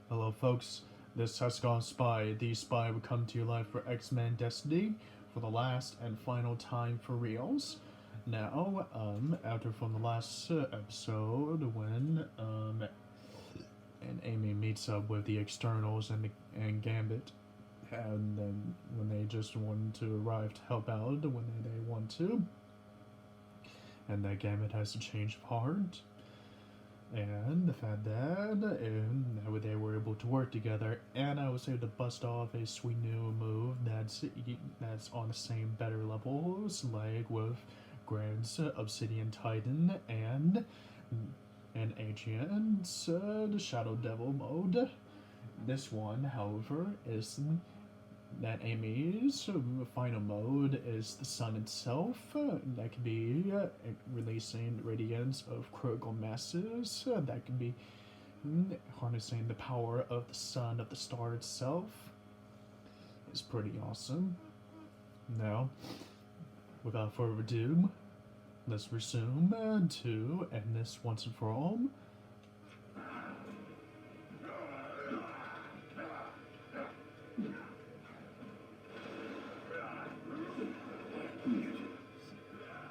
Hello, folks. This has gone Spy. The Spy will come to you live for X-Men Destiny for the last and final time for reals. Now, after from the last episode, when and Amy meets up with the externals and Gambit, and then when they just want to arrive to help out when they want to, and that Gambit has to change of heart and the fact that they were able to work together, and I was able to bust off a sweet new move that's on the same better levels, like with Grant's Obsidian Titan and Ancient's the Shadow Devil mode. This one, however, is that Amy's final mode is the sun itself. That can be releasing radiance of critical masses. That can be harnessing the power of the sun, of the star itself. It's pretty awesome. Now, without further ado, let's resume to end this once and for all.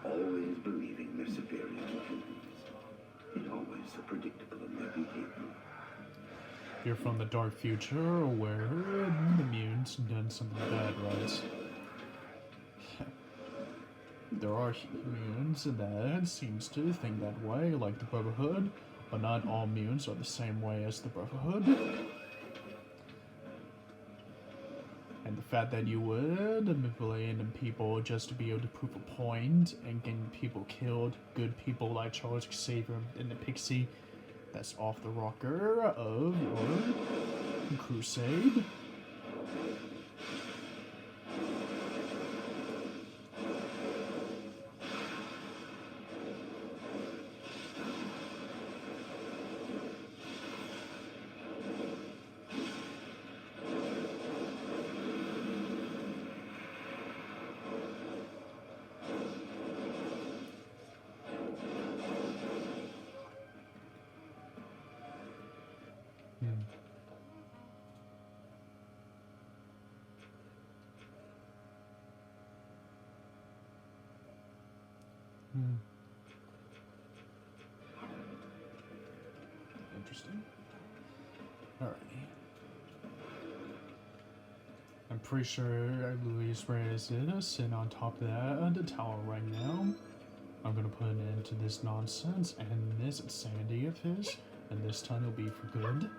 Always believing they're superior to humans. It's always so predictable in their behavior. You're from the dark future where the mutants done something bad, right? There are mutants that seems to think that way, like the Brotherhood, but not all mutants are the same way as the Brotherhood. And the fact that you would manipulate people just to be able to prove a point and getting people killed, good people like Charles Xavier and the Pixie, that's off the rocker of your crusade. Interesting. Alrighty. I'm pretty sure Luis Reyes is sitting on top of the tower right now. I'm gonna put an end to this nonsense and this insanity of his, and this time it'll be for good.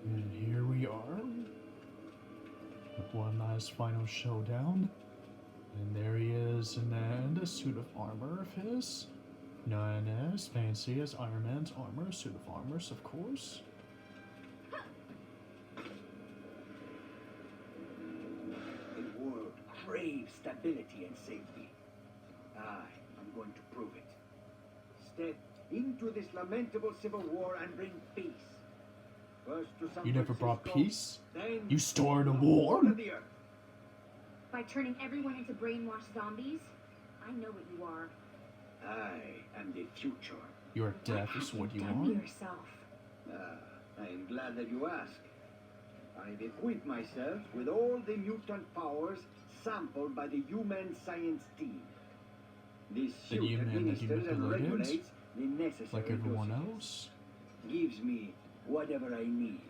And here we are, with one last final showdown. And there he is in a suit of armor of his, not as fancy as Iron Man's armor, suit of armors, of course. The world craves stability and safety. I'm going to prove it. Step into this lamentable civil war and bring peace. First to San You never brought Francisco, peace? then You started a to the war? whole of the earth. By turning everyone into brainwashed zombies? I know what you are. I am the future. Your death is what you Done to are? yourself. I am glad that you ask. I've equipped myself with all the mutant powers sampled by the human science team. This The suit human that you administers and manipulated? regulates the necessary Like everyone dosages. else? Gives me whatever I need,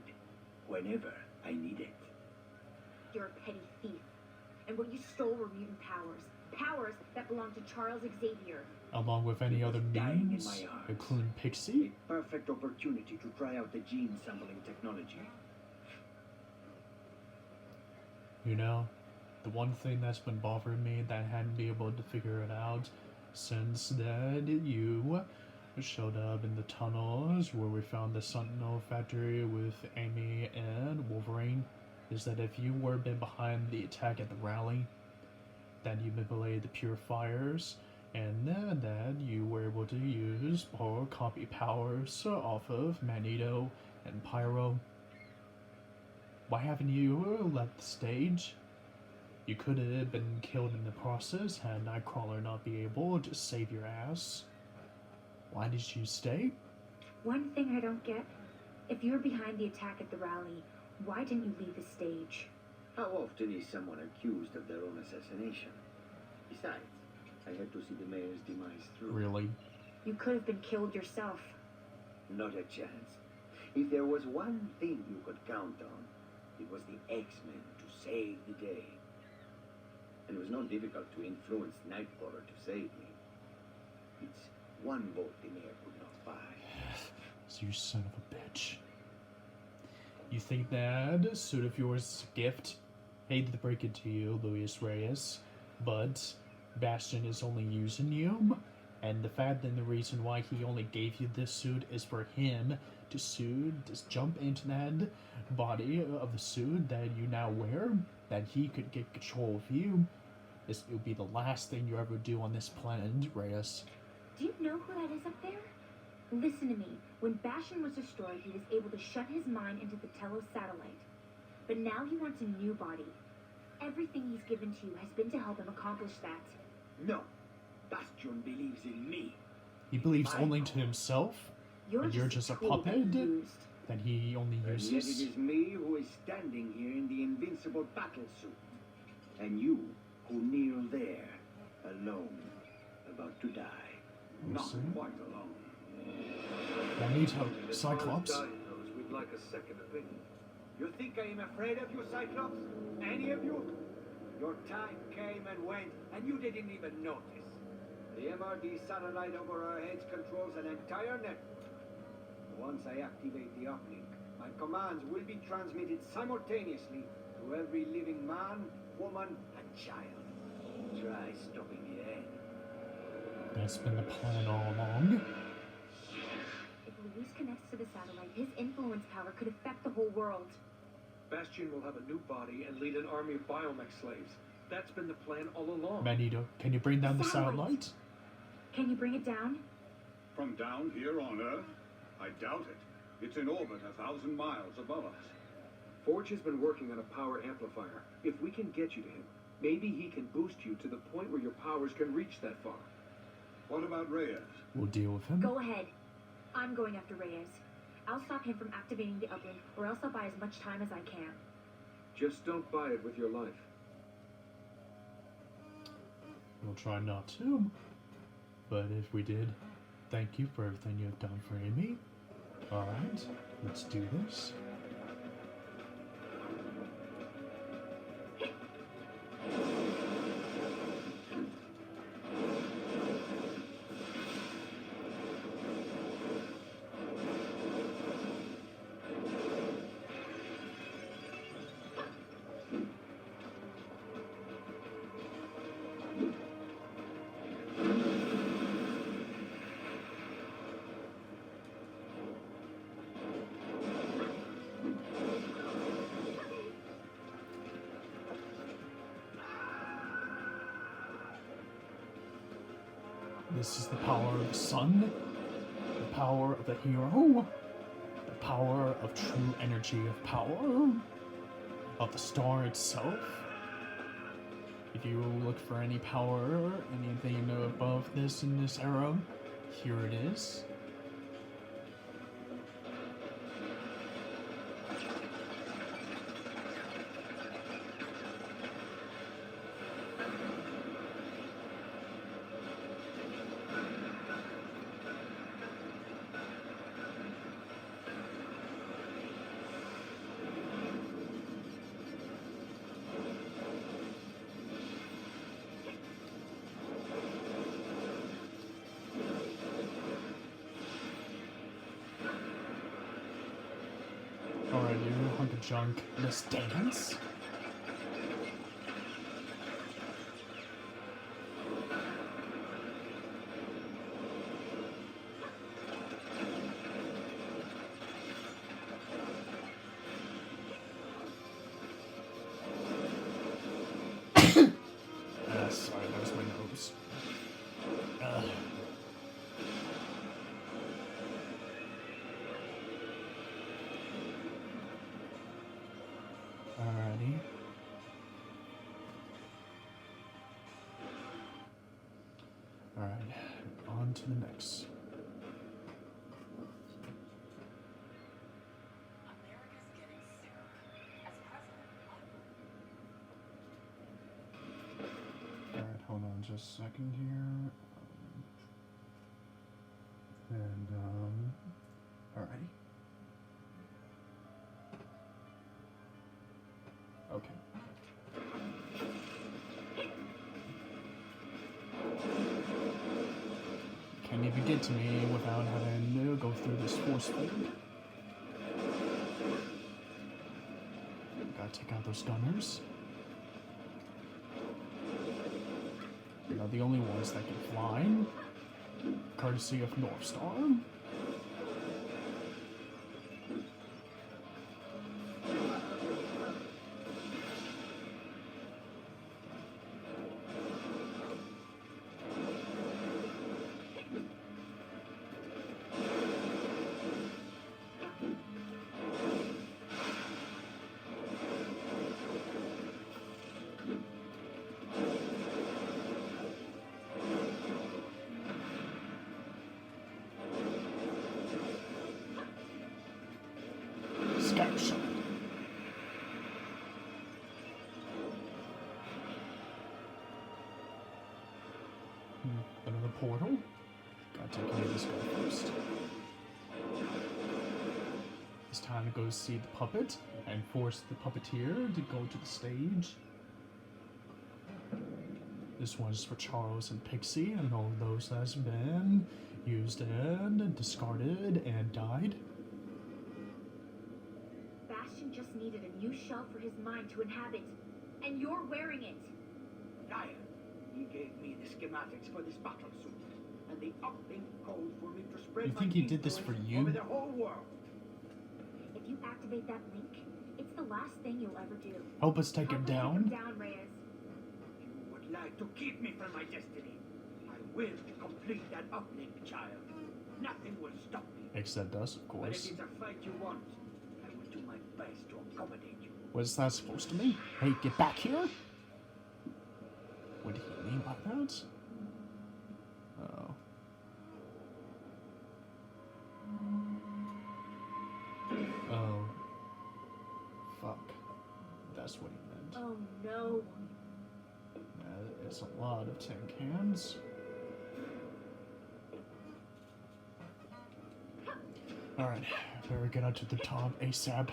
whenever I need it. You're a petty thief. And what you stole were mutant powers. Powers that belong to Charles Xavier. Along with any It was other dying in mutants, my arms. including A Pixie? perfect opportunity to try out the gene sampling technology. You know, the one thing that's been bothering me that I hadn't been able to figure it out since that you showed up in the tunnels where we found the Sentinel factory with Amy and Wolverine is that if you were been behind the attack at the rally, that you manipulated the purifiers, and that you were able to use or copy powers off of Magneto and Pyro. Why haven't you left the stage? You could have been killed in the process had Nightcrawler not be able to save your ass. Why did you stay? One thing I don't get, if you were behind the attack at the rally, why didn't you leave the stage? How often is someone accused of their own assassination? Besides, I had to see the mayor's demise through. Really? You could have been killed yourself. Not a chance. If there was one thing you could count on, it was the X-Men to save the day. And it was not difficult to influence Nightcrawler to save me. It's one vote the mayor could not buy. You son of a bitch. You think that suit of yours is a gift? Hate to break it to you, Luis Reyes, but Bastion is only using you, and the fact and the reason why he only gave you this suit is for him to just jump into that body of the suit that you now wear, that he could get control of you. It would be the last thing you ever do on this planet, Reyes. Do you know who that is up there? Listen to me. When Bastion was destroyed, he was able to shut his mind into the Telos satellite. But now he wants a new body. Everything he's given to you has been to help him accomplish that. No. Bastion believes in me. He believes only to himself, and you're just a tool that puppet he used. that he only And yet uses. it is me who is standing here in the invincible battle suit. And you who kneel there, alone, about to die. Not see. quite alone. Magneto, Cyclops. We'd like a second opinion. You think I am afraid of you, Cyclops? Any of you? Your time came and went, and you didn't even notice. The MRD satellite over our heads controls an entire network. Once I activate the uplink, my commands will be transmitted simultaneously to every living man, woman, and child. Try stopping me then. That's been the plan all along. If Luis connects to the satellite, his influence power could affect the whole world. Bastion will have a new body and lead an army of biomech slaves. That's been the plan all along. Magneto, can you bring down the Satellite. satellite? Can you bring it down? From down here on Earth? I doubt it. It's in orbit 1,000 miles above us. Forge has been working on a power amplifier. If we can get you to him, maybe he can boost you to the point where your powers can reach that far. What about Reyes? We'll deal with him. Go ahead. I'm going after Reyes. I'll stop him from activating the uplink, or else I'll buy as much time as I can. Just don't buy it with your life. We'll try not to. But if we did, thank you for everything you have done for Amy. Alright, let's do this. This is the power of the sun, the power of the hero, the power of true energy of power, of the star itself. If you look for any power, anything above this in this era, here it is. Alright, you hunk of junk. Let's dance. Sorry, that was my nose. Alright, on to the next. America's getting sicker. As president, Alright, hold on just a second here. Alrighty. Okay. Can't even get to me without having to go through this force field. Gotta take out those gunners. They're not the only ones that can fly. Courtesy of North Star. Scout shot. Another portal. Gotta take care of this guy first. It's time to go see the puppet and force the puppeteer to go to the stage. This one's for Charles and Pixie and all those that's been used and discarded and died. Bastion just needed a new shell for his mind to inhabit, and you're wearing it. Liar. He gave me the schematics for this battle suit, and the uplink code for me to spread You my think he did this influence for you? over the whole world. If you activate that link, it's the last thing you'll ever do. Help us take him Help us down. Take him down, Reyes. You would like to keep me from my destiny. I will complete that uplink, child. Nothing will stop me. Except us, of But if course. it's a fight you want, I will do my best to accommodate you. What is that supposed to mean? Hey, get back here! What did he mean by that? Oh. Oh. Fuck. That's what he meant. Oh no. It's a lot of tin cans. Alright, better get out to the top ASAP.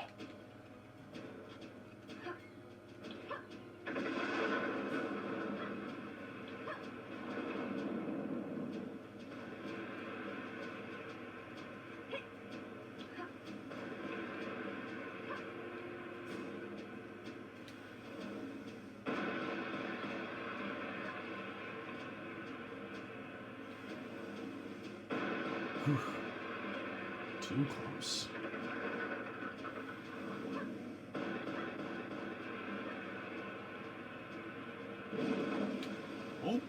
Whew. Too close. Oh.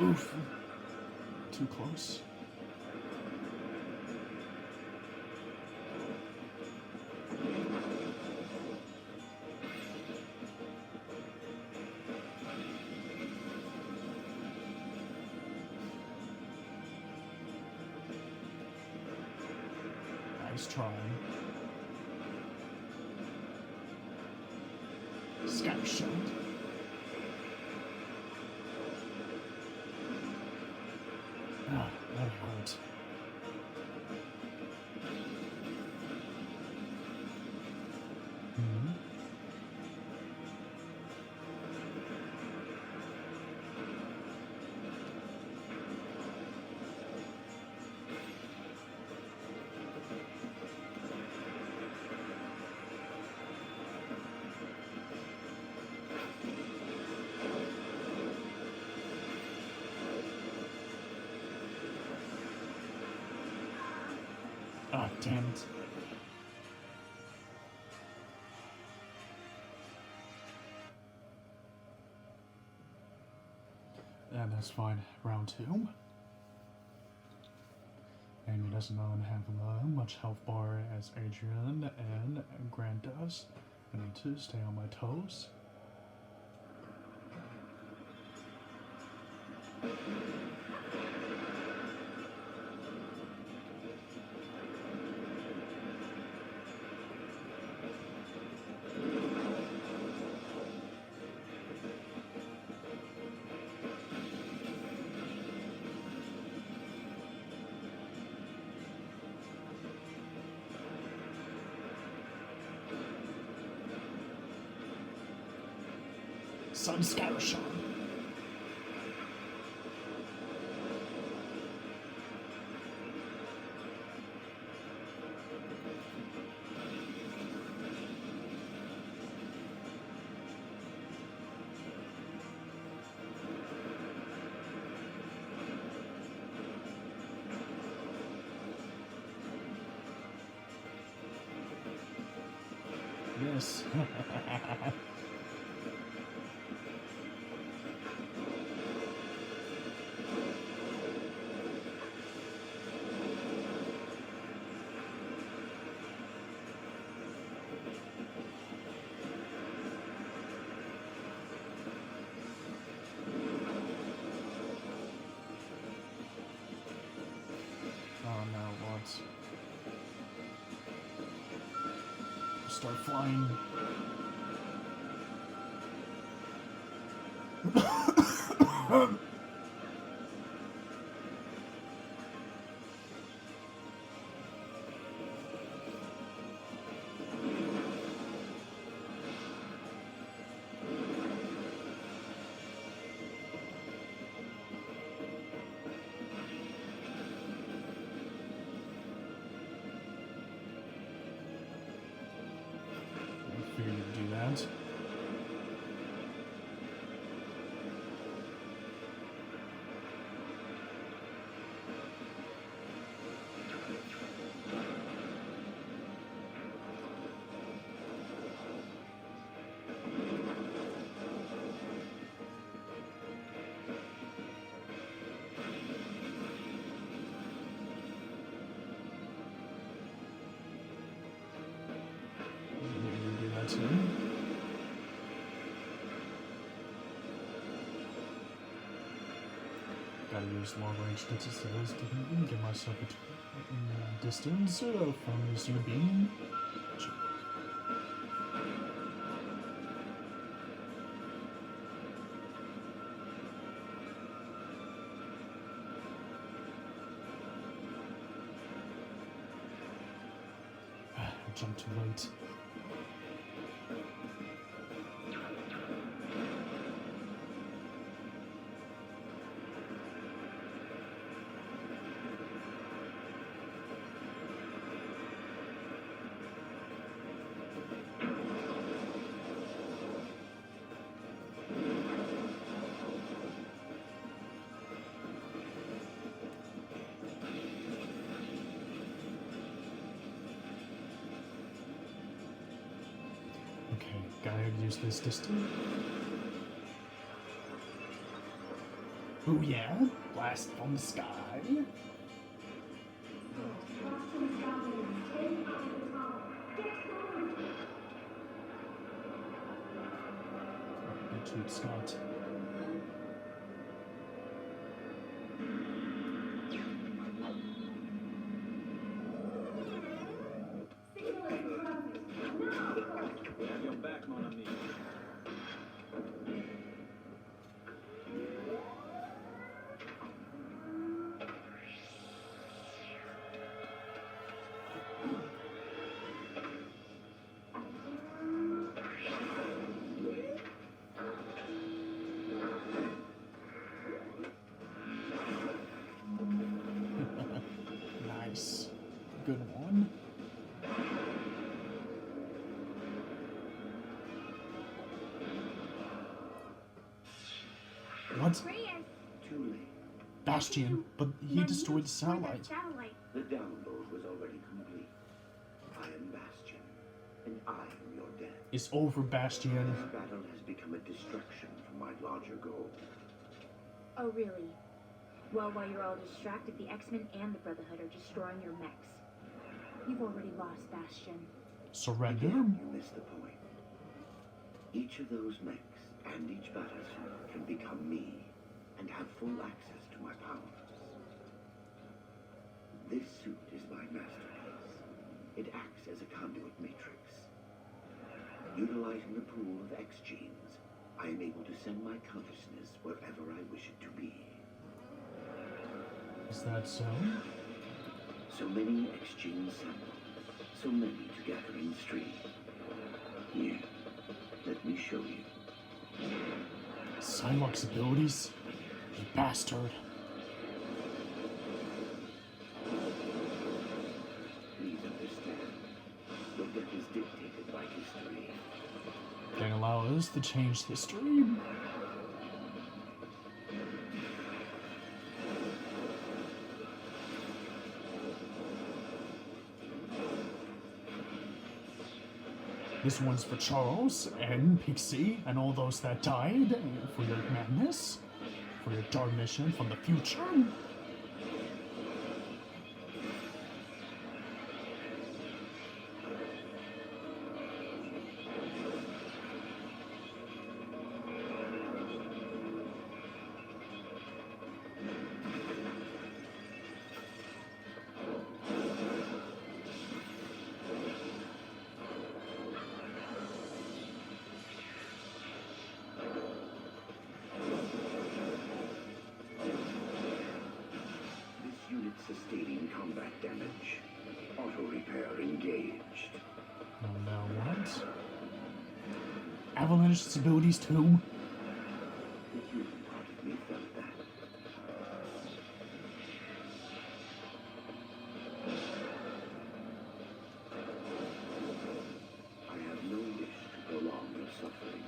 Oof. Too close. Nice try. Scout shot. Ah, that hurt. Hmm. Ah, damn it. Yeah, that's fine. Round two. Amy does not have much health bar as Adrian and Grant does. I need to stay on my toes. Sun Skyshine. Yes. Oh no, what? Start flying. I figured you'd do that. You do that too. Gotta use long range distances to get myself a distance from using a beam. I jumped too late. Okay, gotta use this distance. Oh yeah, blast from the sky. Good shoot, Scott. You're back, mon ami. Nice. Good one. What? Reyes, Too late. Bastion, but he now destroyed you the destroyed satellite. that satellite. The download was already complete. I am Bastion, and I am your death. It's over, Bastion. This battle has become a distraction from my larger goal. Oh, really? Well, while you're all distracted, the X-Men and the Brotherhood are destroying your mechs. You've already lost, Bastion. Surrender? Again, you missed the point. Each of those mechs and each battlesuit can become me and have full access to my powers. This suit is my masterpiece. It acts as a conduit matrix. Utilizing the pool of X genes, I am able to send my consciousness wherever I wish it to be. Is that so? So many X genes sampled, so many to gather in the stream. Here, let me show you. Psylocke's abilities? You bastard. Please understand, your death is dictated by history. Can't allow us to change history. This one's for Charles and Pixie and all those that died for your madness, for your dark mission from the future. Sustaining combat damage. Auto repair engaged. Oh no, what? Avalanche's abilities too? The human part of me felt that. I have no wish to prolong your suffering.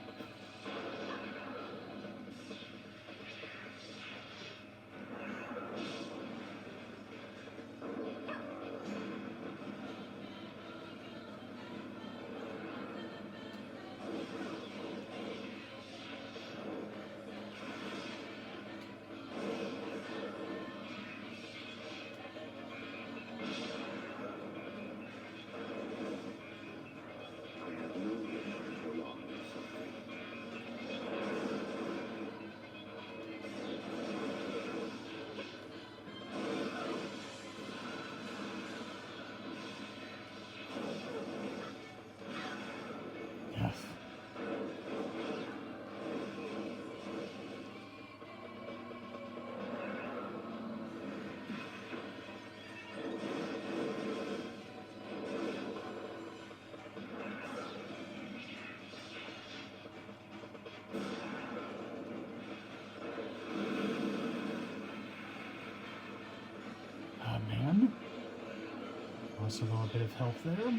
Also got a bit of health there.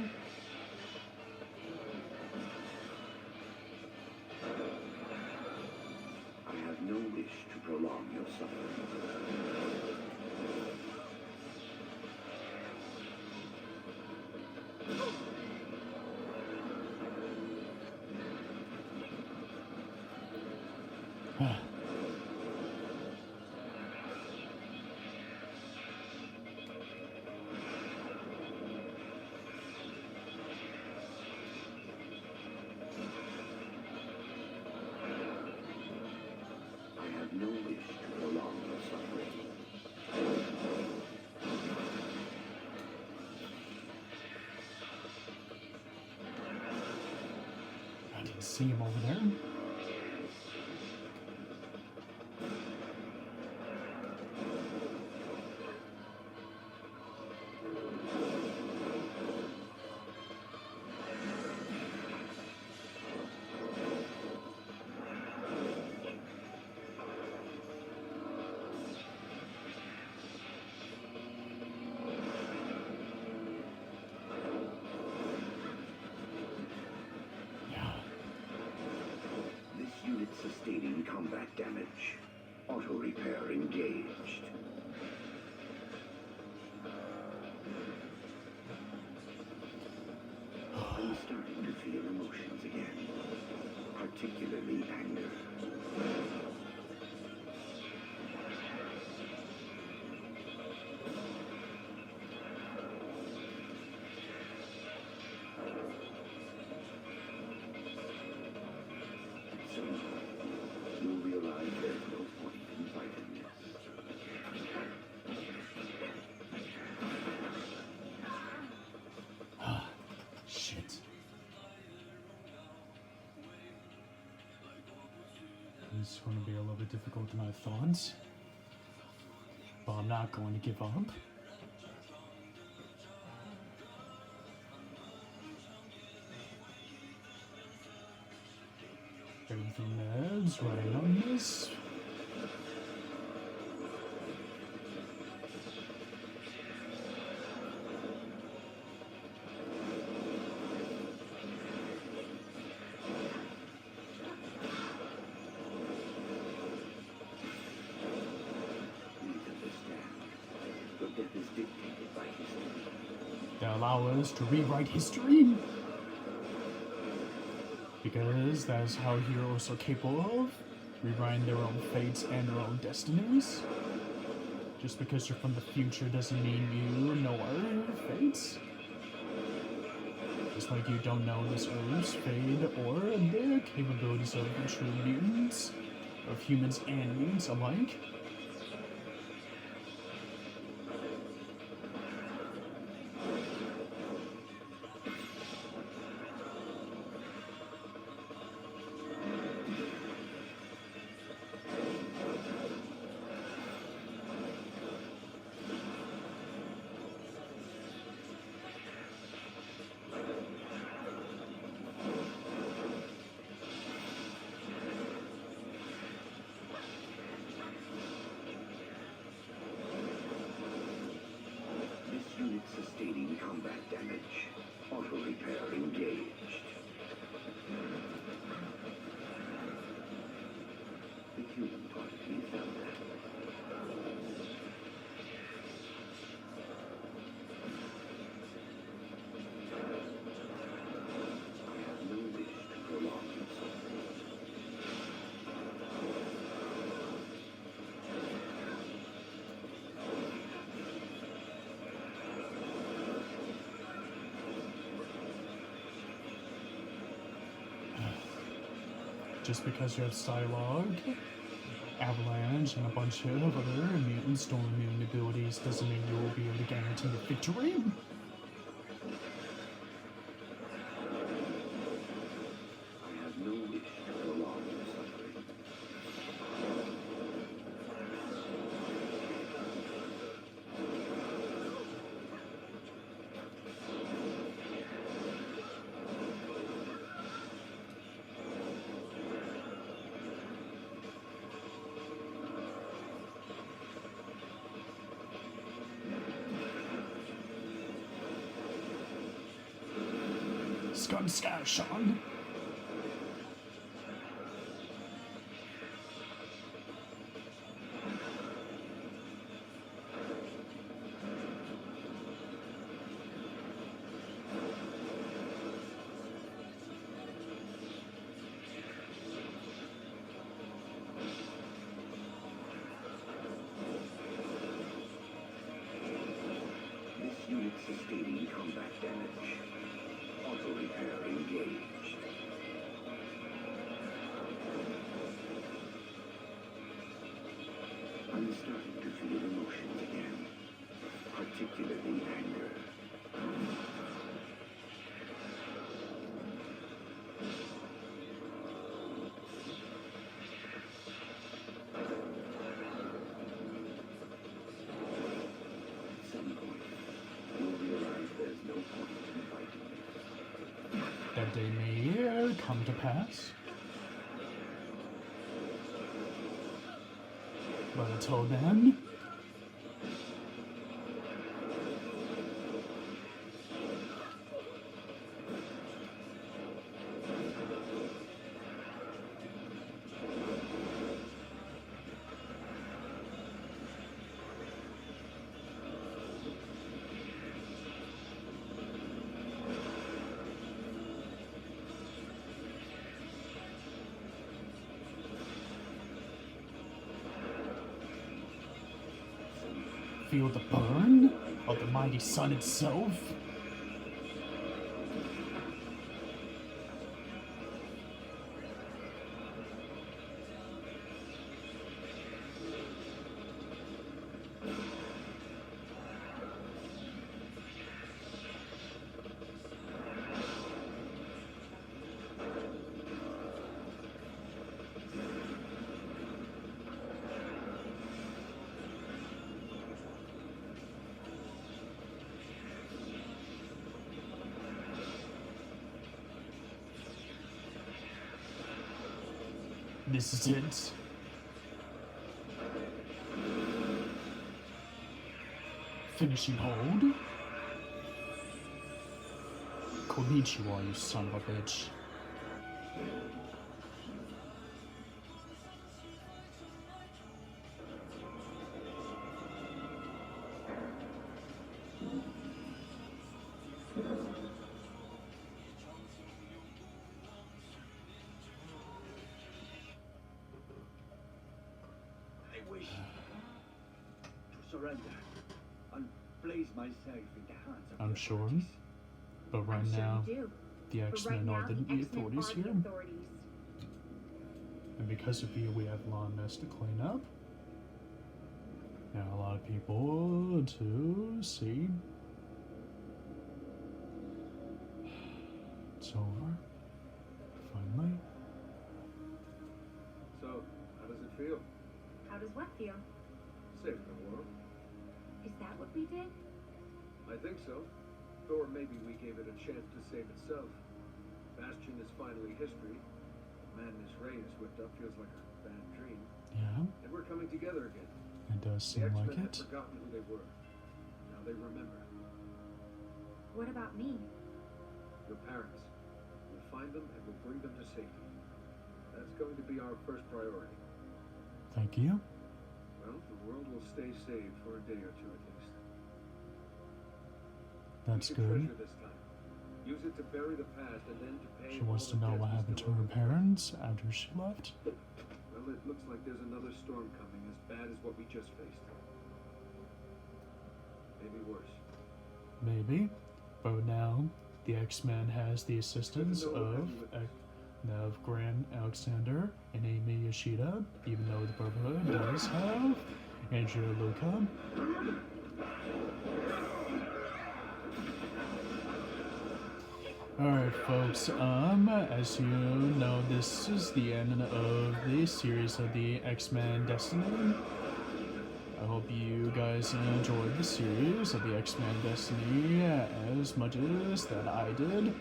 I have no wish to prolong your suffering. No wish to prolong your suffering. I didn't see him over there. Sustaining combat damage. Auto repair engaged. I'm starting to feel emotions again, particularly anger. Shit. It's going to be a little bit difficult than I thought. But I'm not going to give up. Everything that's right on this. That allow us to rewrite history, because that's how heroes are capable of rewriting their own fates and their own destinies. Just because you're from the future doesn't mean you know our fates. Just like you don't know this Earth's fate or the capabilities of true mutants, of humans and mutants alike. Sustaining combat damage. Auto repair engaged. The human part of me felt that. I have no wish to prolong the suffering. Just because you have Psylocke, Avalanche, and a bunch of other mutant storm immune abilities doesn't mean you will be able to guarantee a victory. I have no wish to prolong the suffering. Scum Scash on. This unit sustaining combat damage. Auto repair engaged. I'm starting to feel emotions again, particularly anger. At some point, you'll realize there's no point in fighting me. That day may come to pass. But until then, feel the burn of the mighty sun itself. This is it. Finishing hold. Konnichiwa, you son of a bitch. I wish to surrender and place myself in the hands of I'm the sure. authorities. But right I'm sure now, you do. the But right X-Men now, are the X-Men authorities are the here. authorities. And because of you, we have a lot of mess to clean up. And a lot of people to see. It's over. Finally. So, how does it feel? How does what feel? Saving the world? Is that what we did? I think so. Or maybe we gave it a chance to save itself. Bastion is finally history. The madness Ray has whipped up feels like a bad dream. Yeah, And we're coming together again. it does The seem X-Men like had it. forgotten who they were. Now they remember. What about me? Your parents. We'll find them and we'll bring them to safety. That's going to be our first priority. Thank you. Well, the world will stay saved for a day or two at least. That's We should good. treasure this time. Use it to bury the past and then to pay She all wants to the know debts what we happened to still her owe. parents after she left. Well, it looks like there's another storm coming as bad as what we just faced. Maybe worse. Maybe. But now, the X-Men has the assistance of Grant Alexander and Amy Yoshida, even though the Brotherhood does have Andrea Luca. Alright folks, as you know, this is the end of the series of the X-Men Destiny. I hope you guys enjoyed the series of the X-Men Destiny as much as that I did.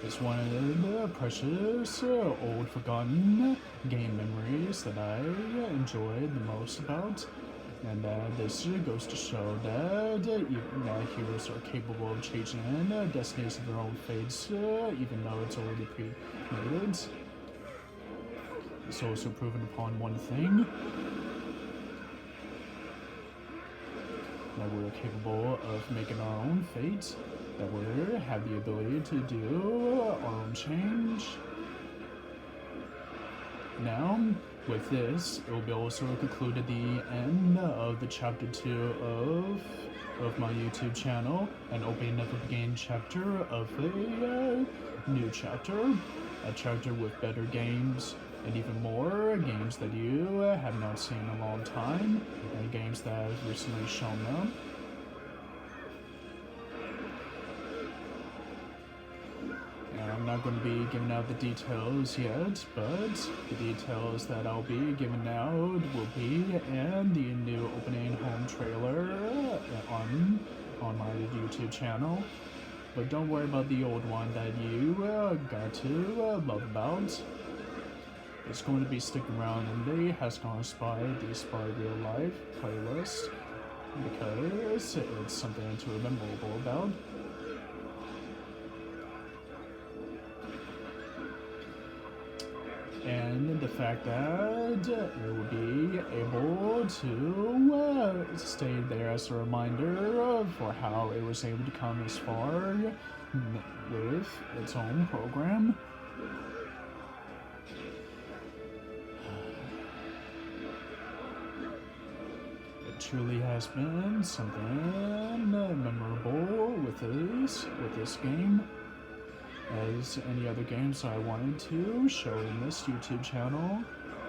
It's one of the precious, old, forgotten game memories that I enjoyed the most about. And this goes to show that even heroes are capable of changing destinies of their own fates, even though it's already pre-made. It's also proven upon one thing, that we're capable of making our own fate, that we have the ability to do our own change. Now, with this, it will be also concluded the end of the chapter 2 of my YouTube channel, and opening up a beginning chapter of a new chapter, a chapter with better games and even more games that you have not seen in a long time, and games that I've recently shown them. I'm not going to be giving out the details yet, but the details that I'll be giving out will be in the new opening home trailer on my YouTube channel. But don't worry about the old one that you got to love about. It's going to be sticking around in the Has Gone Spy, the Spy Real Life playlist, because it's something to remember about. And the fact that it will be able to stay there as a reminder for how it was able to come as far with its own program. It truly has been something memorable with this game. As any other games I wanted to show in this YouTube channel,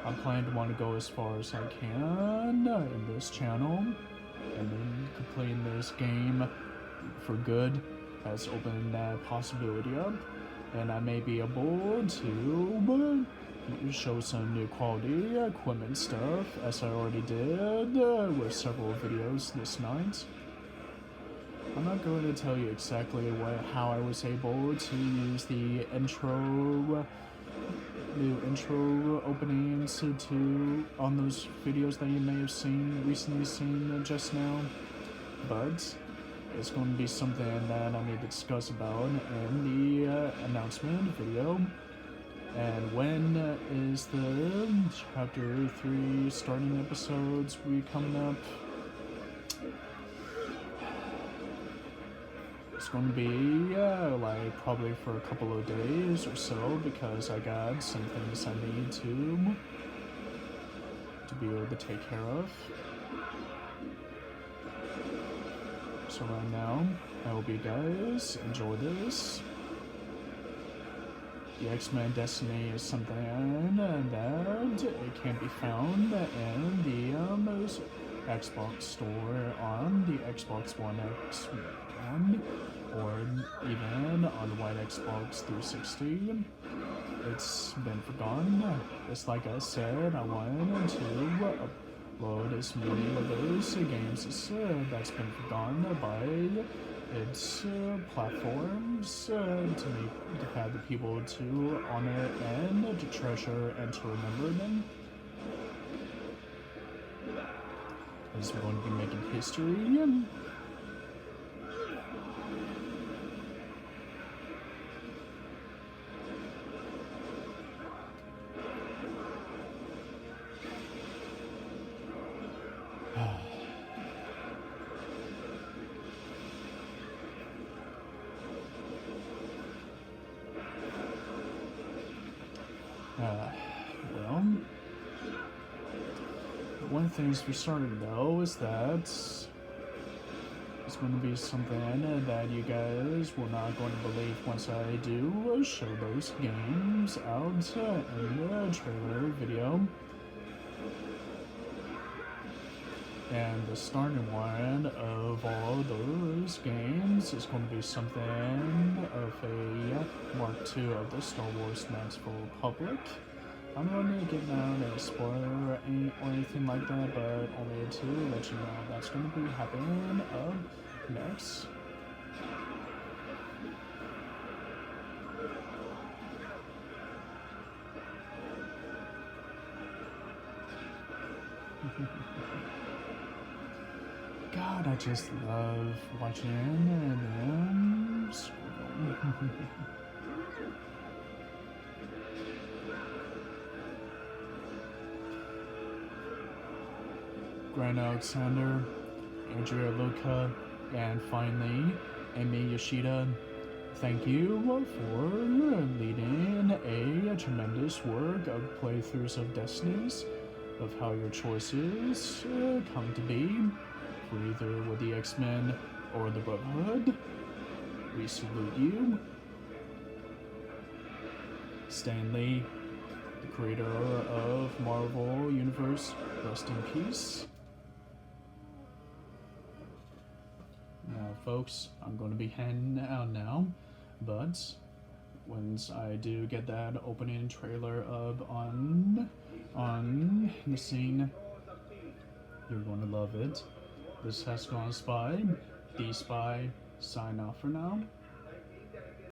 I plan to want to go as far as I can in this channel, and then completing this game for good has opened that possibility up, and I may be able to show some new quality equipment stuff, as I already did with several videos this night. I'm not going to tell you exactly how I was able to use the intro new intro openings to on those videos that you may have recently seen just now, but it's going to be something that I need to discuss about in the announcement video. And when is the Chapter 3 starting episodes coming up? It's going to be like probably for a couple of days or so, because I got some things I need to be able to take care of. So right now, I hope you guys enjoy this. The X-Men Destiny is something that it can be found in the Xbox store on the Xbox One X and or even on the white Xbox 360. It's been forgotten. Just like I said, I wanted to upload as many of those games as that's been forgotten by its platforms to have the people to honor and to treasure and to remember them. As we're going to be making history. Well, one of the things we started though is that it's going to be something that you guys were not going to believe once I do show those games out in the trailer video. And the starting one of all those games is going to be something of a Mark II of the Star Wars Knights of the Republic. I'm not going to get down a spoiler or anything like that, but only to let you know that's going to be happening next. God, I just love watching them squirrel. Grant Alexander, Andrea Luca, and finally, Amy Yoshida. Thank you for leading a tremendous work of playthroughs of Destinies, of how your choices come to be, for either with the X-Men or the Brotherhood. We salute you. Stan Lee, the creator of Marvel Universe, rest in peace. Now, folks, I'm going to be heading out now, but once I do get that opening trailer up on the scene, you're going to love it. This has gone Spy. The Spy, sign off for now.